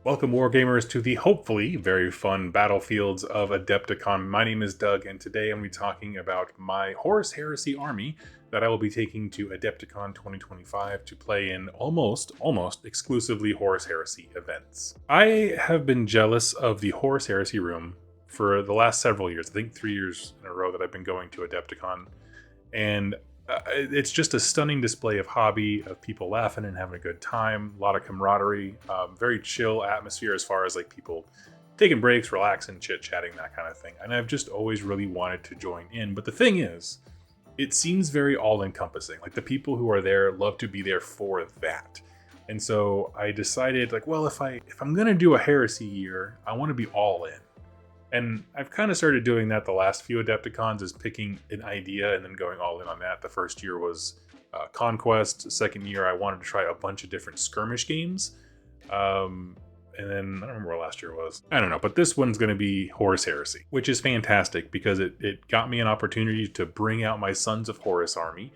Welcome, Wargamers, to the hopefully very fun battlefields of Adepticon. My name is Doug, and today I'm going to be talking about my Horus Heresy army that I will be taking to Adepticon 2025 to play in almost exclusively Horus Heresy events. I have been jealous of the Horus Heresy room for the last several years. I think 3 years in a row that I've been going to Adepticon, and it's just a stunning display of hobby, of people laughing and having a good time, a lot of camaraderie, very chill atmosphere as far as like people taking breaks, relaxing, chit-chatting, that kind of thing. And I've just always really wanted to join in. But the thing is, it seems very all-encompassing. Like the people who are there love to be there for that. And so I decided, like, well, if I'm gonna do a heresy year, I want to be all in. And I've kind of started doing that the last few Adepticons, is picking an idea and then going all in on that. The first year was Conquest. The second year, I wanted to try a bunch of different skirmish games. And then, I don't remember what last year was. I don't know, but this one's going to be Horus Heresy, which is fantastic because it got me an opportunity to bring out my Sons of Horus army,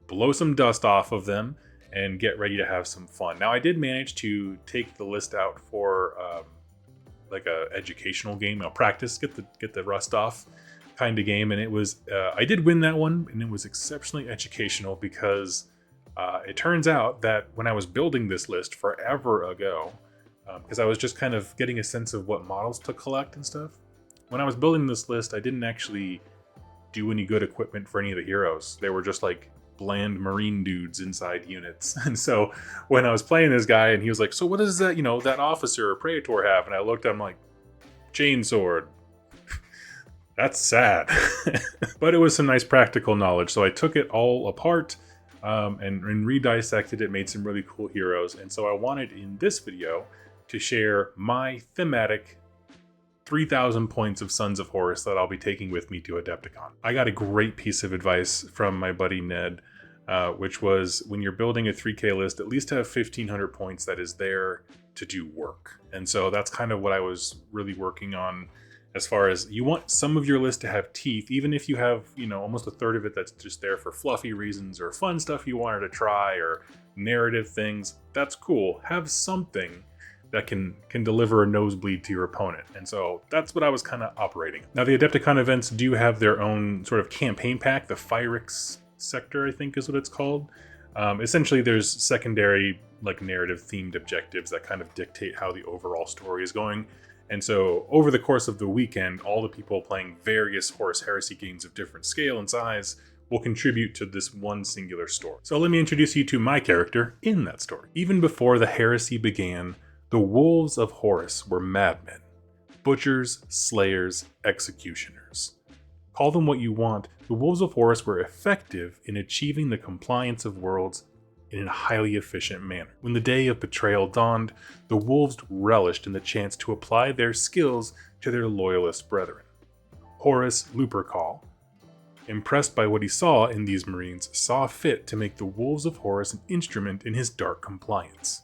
blow some dust off of them, and get ready to have some fun. Now, I did manage to take the list out for like a educational game, practice, get the rust off kind of game, and it was I did win that one, and it was exceptionally educational because it turns out that when I was building this list forever ago, because I was just kind of getting a sense of what models to collect and stuff, when I was building this list, I didn't actually do any good equipment for any of the heroes. They were just like bland marine dudes inside units. And so when I was playing this guy and he was like, so what does that, that officer or praetor have? And I looked at him like, chainsword. That's sad. But it was some nice practical knowledge. So I took it all apart and re-dissected it, made some really cool heroes. And so I wanted in this video to share my thematic 3,000 points of Sons of Horus that I'll be taking with me to Adepticon. I got a great piece of advice from my buddy Ned, which was when you're building a 3K list, at least have 1,500 points that is there to do work. And so that's kind of what I was really working on, as far as you want some of your list to have teeth, even if you have, almost a third of it that's just there for fluffy reasons or fun stuff you wanted to try or narrative things. That's cool. Have something that can deliver a nosebleed to your opponent. And so that's what I was kind of operating. Now, the Adepticon events do have their own sort of campaign pack. The Phyrix sector, I think is what it's called. Essentially, there's secondary, like narrative themed objectives that kind of dictate how the overall story is going. And so over the course of the weekend, all the people playing various Horus Heresy games of different scale and size will contribute to this one singular story. So let me introduce you to my character in that story. Even before the heresy began, the wolves of Horus were madmen, butchers, slayers, executioners. Call them what you want, the wolves of Horus were effective in achieving the compliance of worlds in a highly efficient manner. When the day of betrayal dawned, the wolves relished in the chance to apply their skills to their loyalist brethren. Horus Lupercal, impressed by what he saw in these marines, saw fit to make the wolves of Horus an instrument in his dark compliance.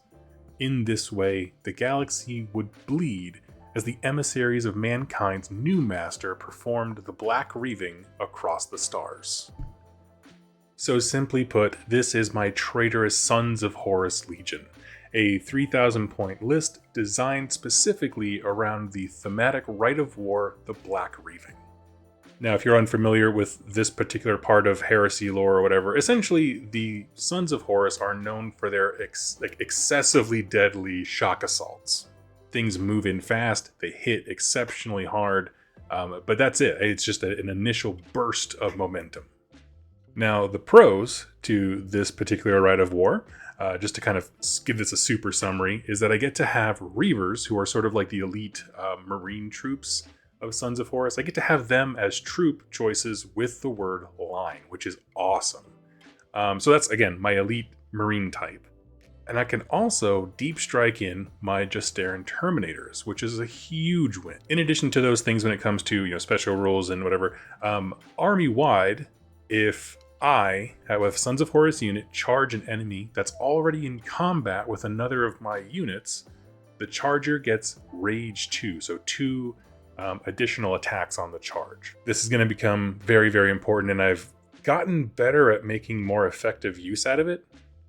In this way, the galaxy would bleed as the emissaries of mankind's new master performed the black reaving across the stars. So simply put, this is my traitorous Sons of Horus Legion, a 3,000 point list designed specifically around the thematic rite of war, the black reaving. Now, if you're unfamiliar with this particular part of heresy lore or whatever, essentially the Sons of Horus are known for their excessively deadly shock assaults. Things move in fast, they hit exceptionally hard, but that's it. It's just an initial burst of momentum. Now, the pros to this particular rite of war, just to kind of give this a super summary, is that I get to have Reavers, who are sort of like the elite marine troops of Sons of Horus. I get to have them as troop choices with the word line, which is awesome. So that's, again, my elite marine type. And I can also deep strike in my Justaran Terminators, which is a huge win. In addition to those things when it comes to special rules and whatever, army-wide, if I have a Sons of Horus unit charge an enemy that's already in combat with another of my units, the charger gets Rage 2, so 2 additional attacks on the charge. This is going to become very, very important, and I've gotten better at making more effective use out of it.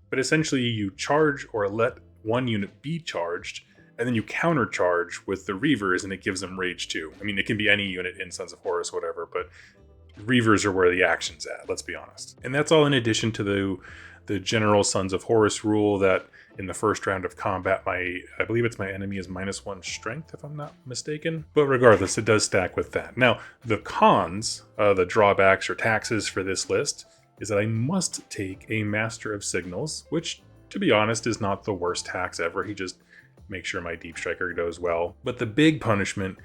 But essentially, you charge or let one unit be charged, and then you countercharge with the Reavers, and it gives them Rage 2. I mean, it can be any unit in Sons of Horus, whatever, but Reavers are where the action's at, let's be honest. And that's all in addition to the general Sons of Horus rule that in the first round of combat, I believe it's my enemy is -1 strength, if I'm not mistaken. But regardless, it does stack with that. Now, the cons, the drawbacks or taxes for this list, is that I must take a Master of Signals, which, to be honest, is not the worst tax ever. He just makes sure my Deep Striker goes well. But the big punishment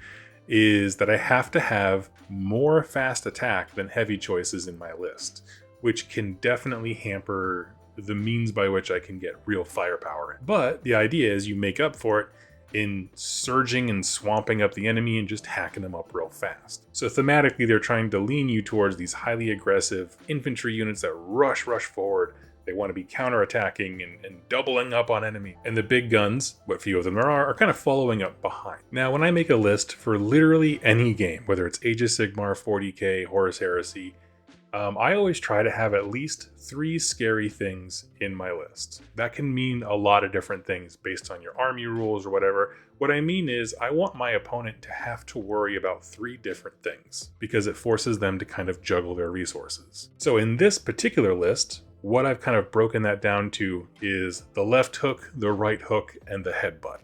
is that I have to have more fast attack than heavy choices in my list, which can definitely hamper the means by which I can get real firepower. But the idea is you make up for it in surging and swamping up the enemy and just hacking them up real fast. So thematically, they're trying to lean you towards these highly aggressive infantry units that rush forward. They want to be counterattacking and doubling up on enemy. And the big guns, what few of them there are kind of following up behind. Now, when I make a list for literally any game, whether it's Age of Sigmar, 40k, Horus Heresy, I always try to have at least 3 scary things in my list. That can mean a lot of different things based on your army rules or whatever. What I mean is I want my opponent to have to worry about 3 different things because it forces them to kind of juggle their resources. So in this particular list, what I've kind of broken that down to is the left hook, the right hook, and the headbutt.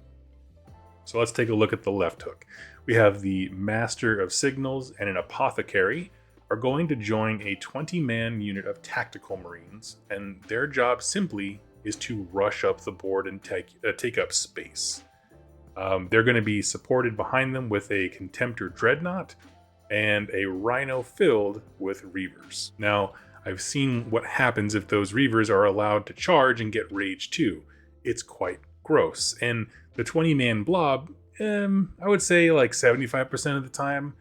So let's take a look at the left hook. We have the Master of Signals and an Apothecary are going to join a 20-man unit of tactical marines, and their job simply is to rush up the board and take up space. They're going to be supported behind them with a Contemptor Dreadnought and a Rhino filled with Reavers. Now, I've seen what happens if those Reavers are allowed to charge and get Rage 2. It's quite gross, and the 20-man blob, I would say like 75% of the time,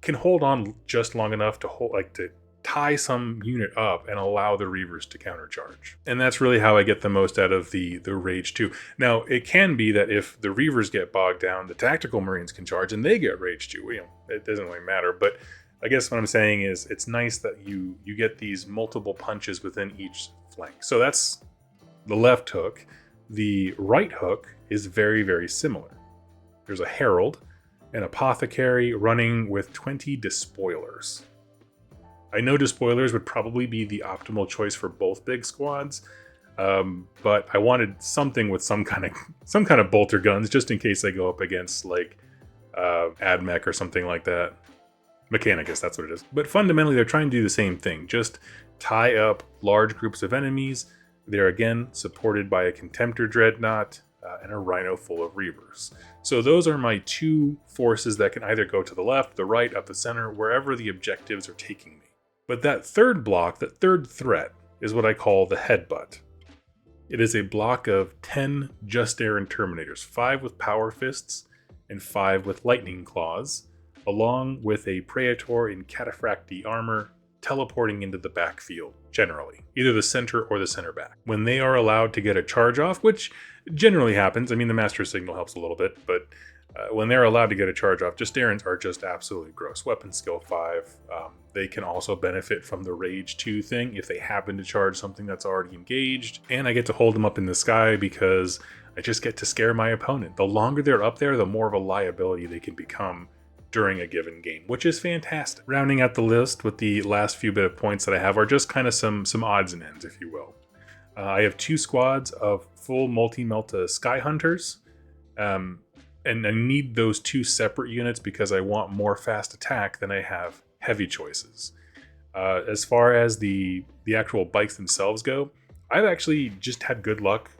can hold on just long enough to tie some unit up and allow the Reavers to countercharge. And that's really how I get the most out of the Rage 2. Now, it can be that if the Reavers get bogged down, the tactical marines can charge and they get Rage 2. You know, it doesn't really matter, but I guess what I'm saying is it's nice that you get these multiple punches within each flank. So that's the left hook. The right hook is very, very similar. There's a Herald, an Apothecary running with 20 Despoilers. I know Despoilers would probably be the optimal choice for both big squads, but I wanted something with some kind of bolter guns just in case they go up against like Admech or something like that. Mechanicus, that's what it is. But fundamentally, they're trying to do the same thing. Just tie up large groups of enemies. They're again supported by a Contemptor Dreadnought and a Rhino full of Reavers. So those are my 2 forces that can either go to the left, the right, up the center, wherever the objectives are taking me. But that third block, that third threat, is what I call the headbutt. It is a block of 10 Just Aaron Terminators, 5 with Power Fists and 5 with Lightning Claws, along with a Praetor in Cataphracti armor, teleporting into the backfield, generally, either the center or the center back. When they are allowed to get a charge off, which generally happens, I mean, the Master Signal helps a little bit, but when they're allowed to get a charge off, Just Errands are just absolutely gross. Weapon skill 5. They can also benefit from the Rage 2 thing if they happen to charge something that's already engaged. And I get to hold them up in the sky because I just get to scare my opponent. The longer they're up there, the more of a liability they can become during a given game, which is fantastic. Rounding out the list with the last few bit of points that I have are just kind of some odds and ends, if you will. I have 2 squads of full multi-melta Sky Hunters, and I need those 2 separate units because I want more fast attack than I have heavy choices. As far as the actual bikes themselves go, I've actually just had good luck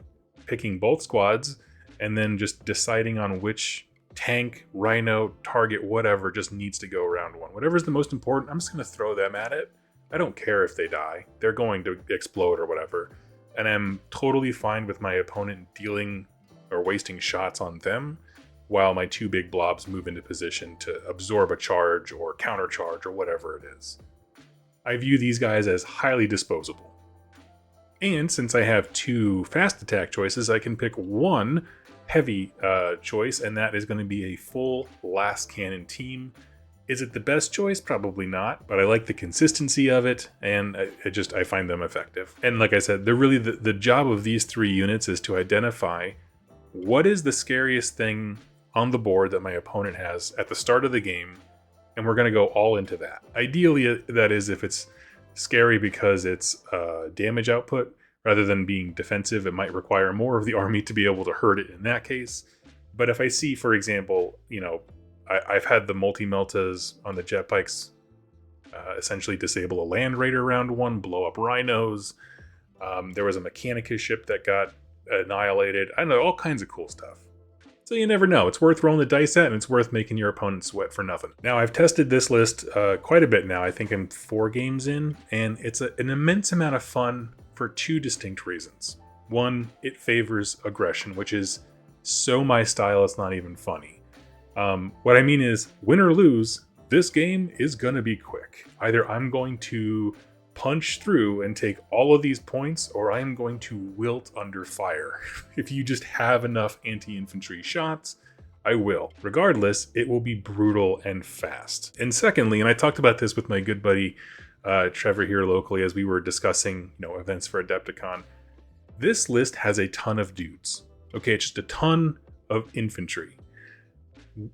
picking both squads and then just deciding on which tank, rhino, target, whatever just needs to go round 1. Whatever's the most important, I'm just going to throw them at it. I don't care if they die. They're going to explode or whatever. And I'm totally fine with my opponent dealing or wasting shots on them while my 2 big blobs move into position to absorb a charge or countercharge or whatever it is. I view these guys as highly disposable. And since I have 2 fast attack choices, I can pick 1 heavy choice, and that is going to be a full last cannon team. Is it the best choice? Probably not, but I like the consistency of it, and I find them effective. And like I said, they're really the job of these 3 units is to identify what is the scariest thing on the board that my opponent has at the start of the game, and we're going to go all into that. Ideally, that is if it's scary because it's damage output rather than being defensive. It might require more of the army to be able to hurt it in that case. But if I see, for example, I've had the multi-meltas on the jet pikes essentially disable a land raider round one, blow up rhinos. There was a Mechanicus ship that got annihilated. I don't know, all kinds of cool stuff. So you never know. It's worth rolling the dice at, and it's worth making your opponent sweat for nothing. Now, I've tested this list quite a bit now. I think I'm 4 games in, and it's an immense amount of fun for 2 distinct reasons. One, it favors aggression, which is so my style it's not even funny. What I mean is, win or lose, this game is going to be quick. Either I'm going to punch through and take all of these points, or I'm going to wilt under fire. If you just have enough anti-infantry shots, I will. Regardless, it will be brutal and fast. And secondly, and I talked about this with my good buddy Trevor here locally as we were discussing events for Adepticon, this list has a ton of dudes. Okay, it's just a ton of infantry.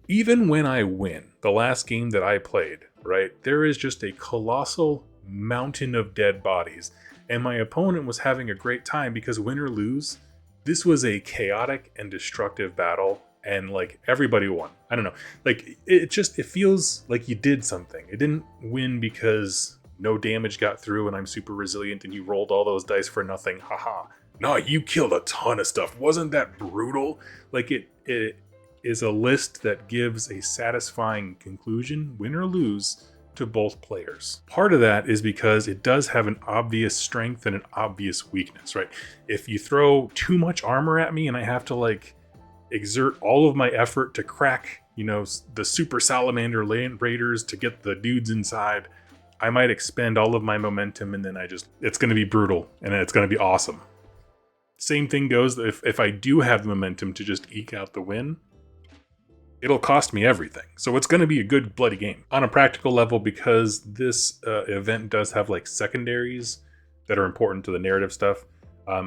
Even when I win, the last game that I played, right, there is just a colossal mountain of dead bodies, and my opponent was having a great time because win or lose, this was a chaotic and destructive battle, and everybody won. I don't know, it feels like you did something. It didn't win because no damage got through and I'm super resilient and you rolled all those dice for nothing, haha. No, you killed a ton of stuff. Wasn't that brutal? It is a list that gives a satisfying conclusion, win or lose, to both players. Part of that is because it does have an obvious strength and an obvious weakness, right? If you throw too much armor at me and I have to exert all of my effort to crack, the super salamander land raiders to get the dudes inside, I might expend all of my momentum and then it's going to be brutal and it's going to be awesome. Same thing goes if I do have the momentum to just eke out the win, it'll cost me everything. So it's going to be a good bloody game. On a practical level, because this event does have secondaries that are important to the narrative stuff,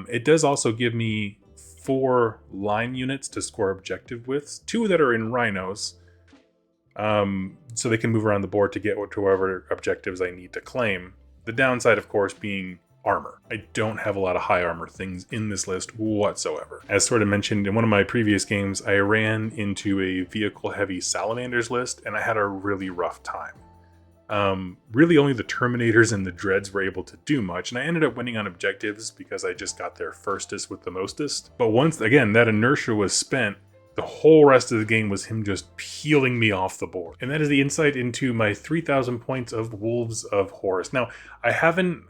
it does also give me 4 line units to score objective with, 2 that are in rhinos, so they can move around the board to get to whatever objectives I need to claim. The downside, of course, being armor. I don't have a lot of high armor things in this list whatsoever. As sort of mentioned in one of my previous games, I ran into a vehicle heavy salamanders list and I had a really rough time. Really only the Terminators and the Dreads were able to do much, and I ended up winning on objectives because I just got there firstest with the mostest. But once again that inertia was spent, the whole rest of the game was him just peeling me off the board. And that is the insight into my 3,000 points of Wolves of Horus. Now, I haven't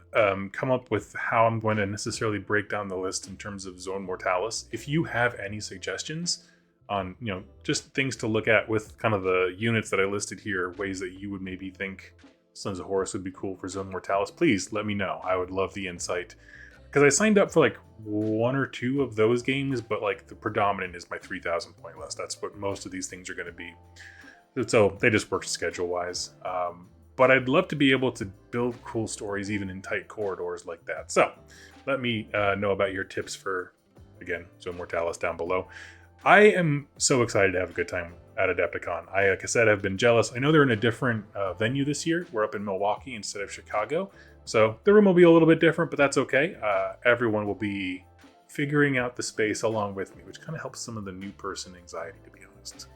come up with how I'm going to necessarily break down the list in terms of Zone Mortalis. If you have any suggestions on, just things to look at with kind of the units that I listed here, ways that you would maybe think Sons of Horus would be cool for Zone Mortalis, please let me know. I would love the insight. Because I signed up for 1 or 2 of those games, but the predominant is my 3,000 point list. That's what most of these things are going to be. So they just work schedule wise. But I'd love to be able to build cool stories even in tight corridors like that. So let me know about your tips for, again, Zone Mortalis down below. I am so excited to have a good time at Adepticon. Like I said, I've been jealous. I know they're in a different venue this year. We're up in Milwaukee instead of Chicago. So the room will be a little bit different, but that's okay. Everyone will be figuring out the space along with me, which kind of helps some of the new person anxiety, to be honest.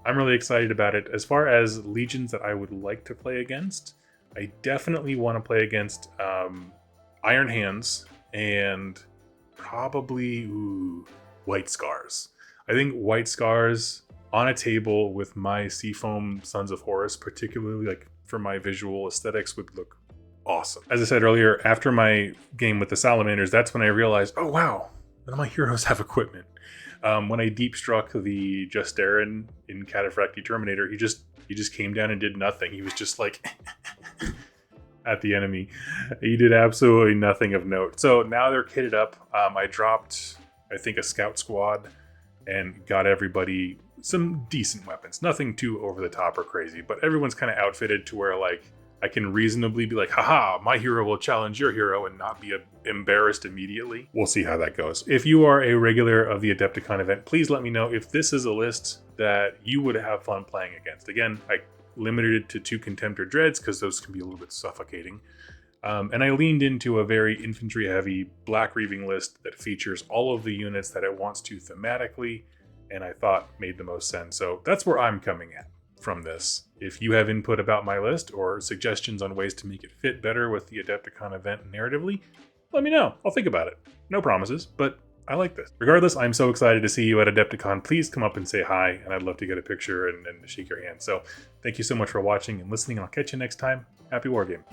I'm really excited about it. As far as legions that I would like to play against, I definitely want to play against Iron Hands and probably White Scars. I think White Scars on a table with my Seafoam Sons of Horus, particularly for my visual aesthetics, would look awesome. As I said earlier, after my game with the Salamanders, that's when I realized, oh wow, none of my heroes have equipment. When I deep struck the Justarin in Cataphractii Terminator, he just came down and did nothing. He was just at the enemy. He did absolutely nothing of note. So now they're kitted up. I dropped, I think, a scout squad and got everybody some decent weapons. Nothing too over the top or crazy, but everyone's kind of outfitted to where I can reasonably be like, haha, my hero will challenge your hero and not be embarrassed immediately. We'll see how that goes. If you are a regular of the Adepticon event, please let me know if this is a list that you would have fun playing against. Again, I limited it to 2 Contemptor Dreads because those can be a little bit suffocating. And I leaned into a very infantry-heavy Black Reaving list that features all of the units that it wants to thematically, and I thought made the most sense. So that's where I'm coming at from this. If you have input about my list or suggestions on ways to make it fit better with the Adepticon event narratively, let me know. I'll think about it. No promises, but I like this. Regardless, I'm so excited to see you at Adepticon. Please come up and say hi, and I'd love to get a picture and shake your hand. So thank you so much for watching and listening, and I'll catch you next time. Happy Wargaming.